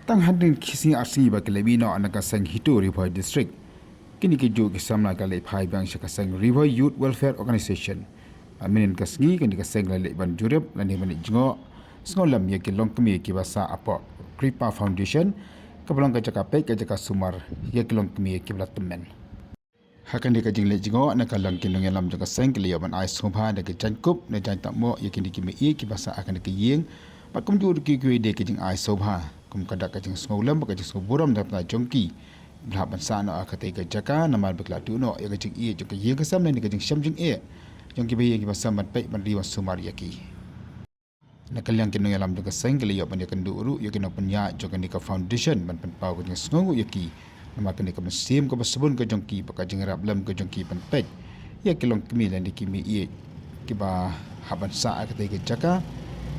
Tang hadin kisi asli ba kelebi no anaka sang Hito Rbywo district. Kini keju kisamla kale phai bang shaka sang Rbywo Youth Welfare Organization. Aminin kasngi kini kasang lale ban jurep lani ban Jngoh. Sengolam ya kilong kemi kibasa apa Kripa Foundation kabalang kajaka pe kajaka sumar ya kilong kemi kiblat temen. Hakan dia kajing Jngoh nak kalang kinong yalam jaka sang keliya ban ais sobha nak jangkup nak jang tak mo ya kini kimi kibasa akan kiyeng. Pakum jur ki kwe de kajing ais sobha. Kum kadak kajing sengolam kajing sengoburam dapat jongki. Belak bansa no akate kajaka namal bekla tu no ya kajing jongki ye kasam ni kajing syamjing jongki bayi kibasa mat pe ban riwas sumar yaki. Nakaliang kinong yalam jaka sang keliya ban yakan duru yakin penya jaka ni ka foundation ban penpau kajing sengogu yaki. Nama kini ka mesim ka basebun ka jongki pakajing rablam ka jongki ban pe. Ya kilong kimi lan dikimi kiba haban sa akate kajaka.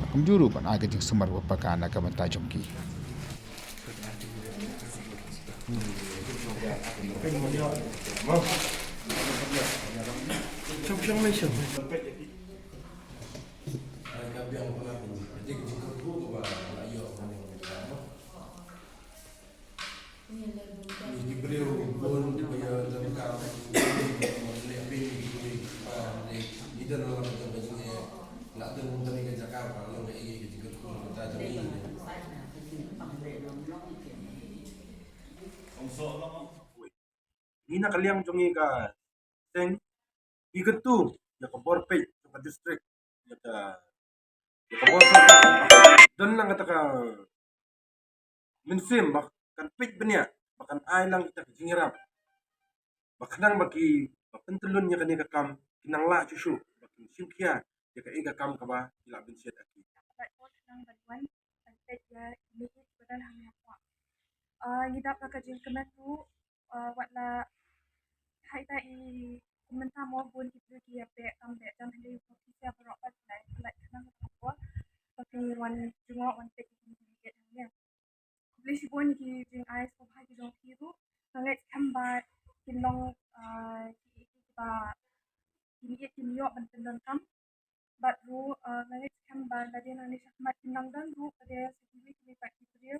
Akum juru ban agajing sumar wapakana ka banta jongki. Ni nak kaliang jongi ka seng igetu ya ka borpe ka district ya ka borpe dan nang kata ka mensim bak kan pit benya bakan ai lang kita jingirap baknang baki pentelun ya kan ka kam kinang la chusu bakin simkia ya ka ega kam ka ba ila bensiat aki Ngidap ka kajing kemetu watla haita I komentar mo bun itu dia pe ambe dan hende ofisia berobat lai kanang apa tapi wan Jngoh wan pe Ieit hanya beli si bun ki jing ais ko bhai jong kiru sangat kamba kinong ba Ieit kinyo ban tendon kam bat ru sangat kamba tadi nani sakmat kinang dan ru pada sendiri kini pak kipriu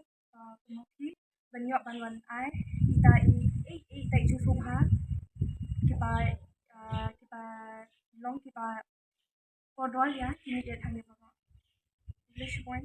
kemuki banyak banwan ai kita itu subha kita long kita kodol ya kini dia tanya bapak. English point.